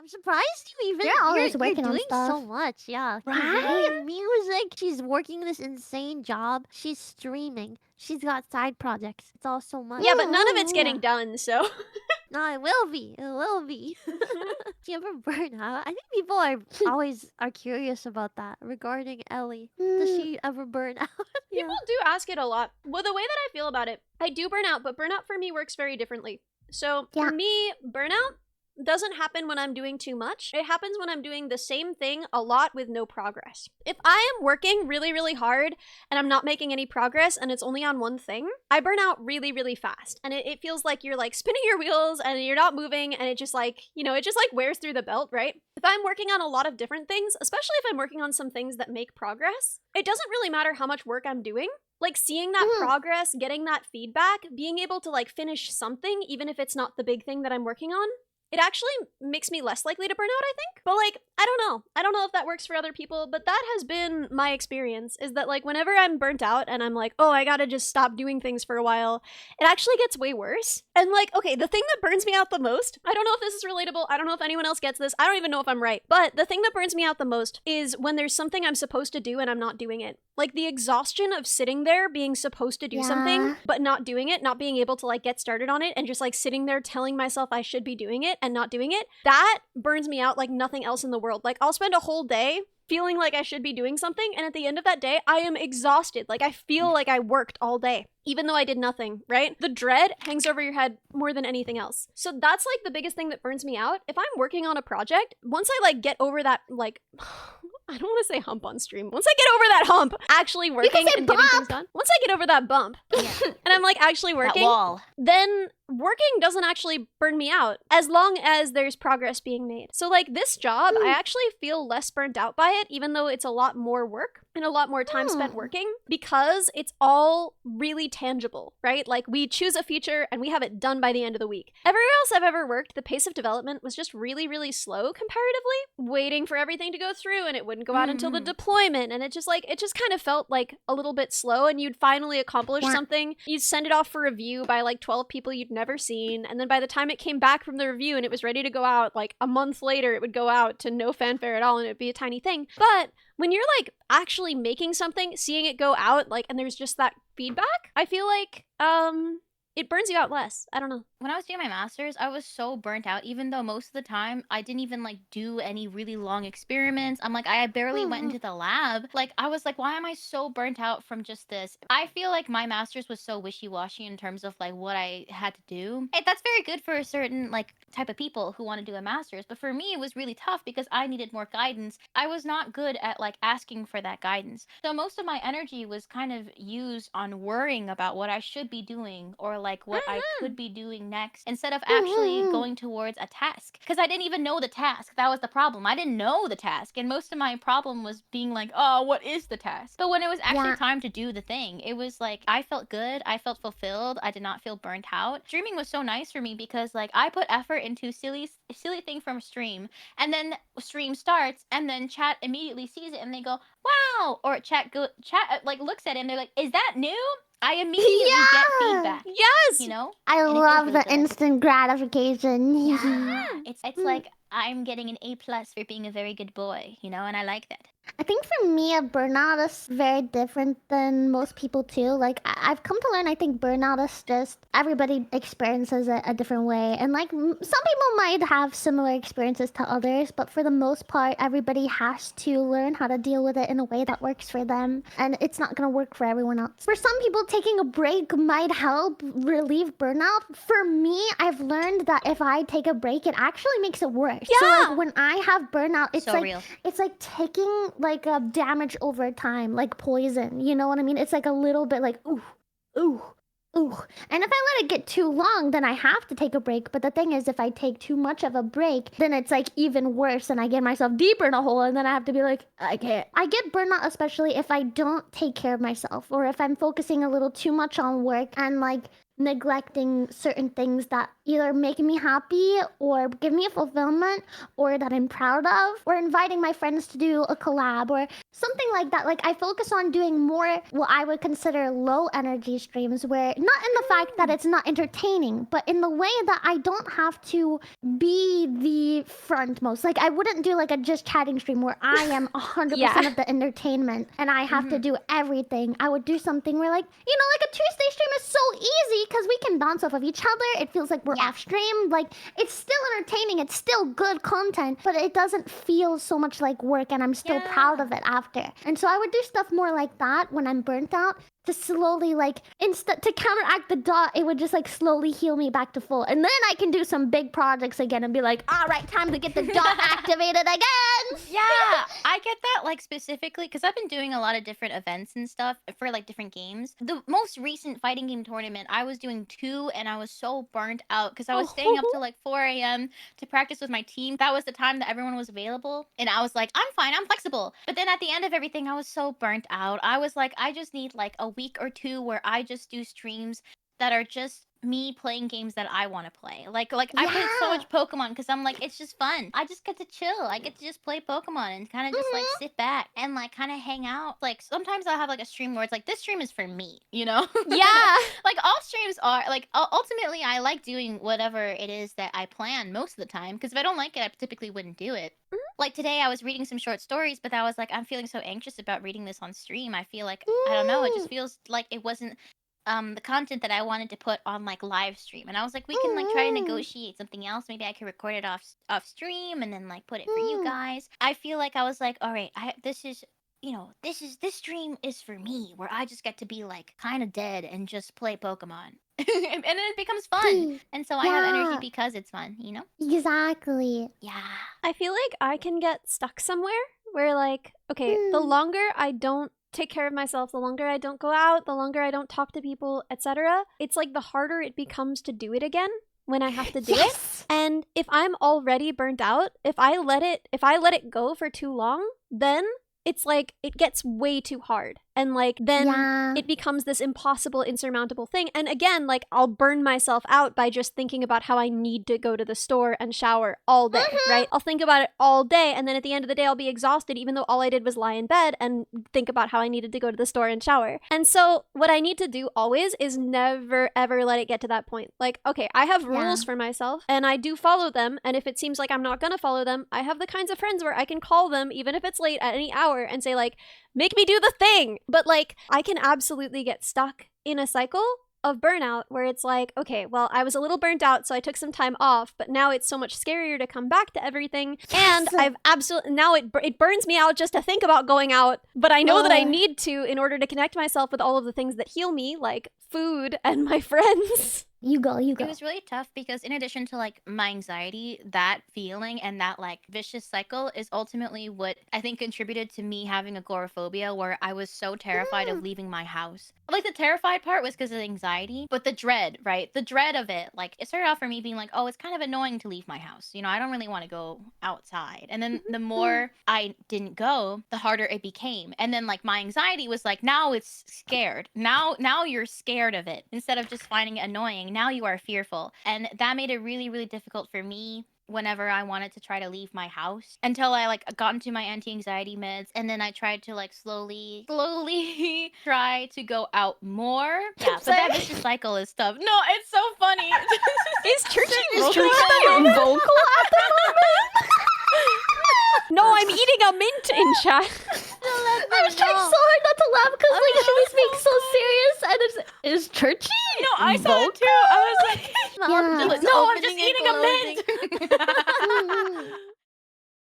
I'm surprised You're always you're working on doing so stuff. much. Yeah, she's Right? writing music. She's working this insane job. She's streaming. She's got side projects. It's all so much. Yeah, but none of it's Yeah. getting done, so. No, it will be. It will be. Do you ever burn out? I think people are always are curious about that regarding Ellie. Does she ever burn out? Yeah. People do ask it a lot. Well, the way that I feel about it, I do burn out, but burnout for me works very differently. So Yeah. for me, burnout doesn't happen when I'm doing too much. It happens when I'm doing the same thing a lot with no progress. If I am working really, really hard and I'm not making any progress and it's only on one thing, I burn out really, really fast. And it feels like you're like spinning your wheels and you're not moving and it just like, it just like wears through the belt, right? If I'm working on a lot of different things, especially if I'm working on some things that make progress, it doesn't really matter how much work I'm doing. Like seeing that progress, getting that feedback, being able to like finish something, even if it's not the big thing that I'm working on, it actually makes me less likely to burn out, I think. But like, I don't know. I don't know if that works for other people, but that has been my experience, is that like whenever I'm burnt out and I'm like, oh, I gotta just stop doing things for a while, it actually gets way worse. And like, okay, the thing that burns me out the most, I don't know if this is relatable, I don't know if anyone else gets this, I don't even know if I'm right, but the thing that burns me out the most is when there's something I'm supposed to do and I'm not doing it. Like the exhaustion of sitting there being supposed to do something, but not doing it, not being able to like get started on it and just like sitting there telling myself I should be doing it and not doing it, that burns me out like nothing else in the world. Like I'll spend a whole day feeling like I should be doing something, and at the end of that day, I am exhausted. Like I feel like I worked all day, even though I did nothing, right? The dread hangs over your head more than anything else. So that's like the biggest thing that burns me out. If I'm working on a project, once I like get over that, like, I don't want to say hump on stream. Once I get over that hump, actually working and getting things done. Once I get over that bump, and I'm like actually working, That wall. then working doesn't actually burn me out as long as there's progress being made. So like this job, I actually feel less burnt out by it, even though it's a lot more work and a lot more time spent working, because it's all really tangible, right? Like we choose a feature and we have it done by the end of the week. Everywhere else I've ever worked, the pace of development was just really, really slow comparatively, waiting for everything to go through, and it wouldn't go out until the deployment. And it just kind of felt like a little bit slow, and you'd finally accomplish something. You'd send it off for review by like 12 people you'd never seen. And then by the time it came back from the review and it was ready to go out, like a month later, it would go out to no fanfare at all and it'd be a tiny thing. But when you're like actually making something, seeing it go out, like, and there's just that feedback, I feel like, it burns you out less. I don't know. When I was doing my master's, I was so burnt out, even though most of the time I didn't even like do any really long experiments. I'm like, I barely went into the lab. Like, I was like, why am I so burnt out from just this? I feel like my master's was so wishy-washy in terms of like what I had to do. That's very good for a certain like type of people who want to do a master's. But for me, it was really tough because I needed more guidance. I was not good at like asking for that guidance. So most of my energy was kind of used on worrying about what I should be doing or like what I could be doing next, instead of actually going towards a task, because I didn't even know the task. That was the problem. I didn't know the task, and most of my problem was being like, oh, what is the task? But when it was actually time to do the thing, it was like I felt good, I felt fulfilled, I did not feel burnt out. Streaming was so nice for me because like I put effort into silly thing from stream, and then stream starts, and then chat immediately sees it and they go, wow, or chat like looks at it and they're like, is that new? I immediately get feedback. Yes! You know? I And it feels love really the good. instant gratification. Yeah. It's like I'm getting an A+ for being a very good boy, you know, and I like that. I think for me, a burnout is very different than most people too. Like I've come to learn, I think burnout is just everybody experiences it a different way, and like some people might have similar experiences to others, but for the most part, everybody has to learn how to deal with it in a way that works for them, and it's not gonna work for everyone else. For some people, taking a break might help relieve burnout. For me, I've learned that if I take a break, it actually makes it worse. So like when I have burnout, it's So like real. it's like taking like a damage over time, like poison. You know what I mean? It's like a little bit like ooh, ooh, ooh. And if I let it get too long, then I have to take a break. But the thing is, if I take too much of a break, then it's like even worse, and I get myself deeper in a hole, and then I have to be like, I can't. I get burnout especially if I don't take care of myself, or if I'm focusing a little too much on work and like neglecting certain things that either make me happy or give me a fulfillment or that I'm proud of, or inviting my friends to do a collab or something like that. Like, I focus on doing more what I would consider low energy streams, where not in the fact that it's not entertaining, but in the way that I don't have to be the frontmost. Like, I wouldn't do like a just chatting stream where I am 100% Yeah. of the entertainment and I have to do everything. I would do something where, like, you know, like a Tuesday stream is so easy because we can bounce off of each other. It feels like we're off stream. Like, it's still entertaining. It's still good content, but it doesn't feel so much like work, and I'm still proud of it after. And so I would do stuff more like that when I'm burnt out, to slowly, like, to counteract the dot. It would just like slowly heal me back to full, and then I can do some big projects again and be like, all right, time to get the dot activated again. Yeah, I get that, like, specifically because I've been doing a lot of different events and stuff for like different games. The most recent fighting game tournament, I was doing 2, and I was so burnt out because I was staying up till like 4 a.m. to practice with my team. That was the time that everyone was available, and I was like, I'm fine, I'm flexible. But then at the end of everything, I was so burnt out. I was like, I just need like a week or 2 where I just do streams that are just me playing games that I want to play. Like I played so much Pokemon because I'm like, it's just fun. I just get to chill. I get to just play Pokemon and kind of just like sit back and like kind of hang out. Like, sometimes I'll have like a stream where it's like, this stream is for me, you know? Yeah. Like, all streams are like, ultimately I like doing whatever it is that I plan most of the time, because if I don't like it, I typically wouldn't do it. Like, today I was reading some short stories, but I was like, I'm feeling so anxious about reading this on stream. I feel like, I don't know, it just feels like it wasn't the content that I wanted to put on like live stream. And I was like, we can like try to negotiate something else. Maybe I could record it off stream and then like put it for you guys. I feel like I was like, all right, this stream is for me, where I just get to be like kind of dead and just play Pokemon. And then it becomes fun. And so I have energy because it's fun, you know? Exactly. Yeah. I feel like I can get stuck somewhere where, like, okay, the longer I don't take care of myself, the longer I don't go out, the longer I don't talk to people, etc., it's like the harder it becomes to do it again when I have to do it. And if I'm already burnt out, if I let it go for too long, then it's like it gets way too hard. And like then it becomes this impossible, insurmountable thing. And again, like, I'll burn myself out by just thinking about how I need to go to the store and shower all day, right? I'll think about it all day, and then at the end of the day I'll be exhausted, even though all I did was lie in bed and think about how I needed to go to the store and shower. And so what I need to do always is never ever let it get to that point. Like, okay, I have rules for myself and I do follow them, and if it seems like I'm not gonna follow them, I have the kinds of friends where I can call them even if it's late at any hour and say, like, make me do the thing. But like, I can absolutely get stuck in a cycle of burnout where it's like, okay, well, I was a little burnt out, so I took some time off, but now it's so much scarier to come back to everything. And I've absolutely, now it burns me out just to think about going out, but I know that I need to in order to connect myself with all of the things that heal me, like food and my friends. You go. It was really tough because in addition to like my anxiety, that feeling and that like vicious cycle is ultimately what I think contributed to me having agoraphobia, where I was so terrified of leaving my house. Like, the terrified part was because of the anxiety, but the dread, right? The dread of it, like, it started off for me being like, oh, it's kind of annoying to leave my house. You know, I don't really want to go outside. And then the more I didn't go, the harder it became. And then like my anxiety was like, now it's scared. Now you're scared of it instead of just finding it annoying. Now you are fearful. And that made it really, really difficult for me whenever I wanted to try to leave my house, until I like got into my anti-anxiety meds, and then I tried to like slowly try to go out more. Yeah, but that vicious cycle is tough. No, it's so funny. Is Chrchie vocal at the moment? No, I'm eating a mint in chat. I was trying so hard not to laugh because like she was being so serious, and is Chrchie? No, I saw it too. I was like, Yeah. no, I'm just eating a mint.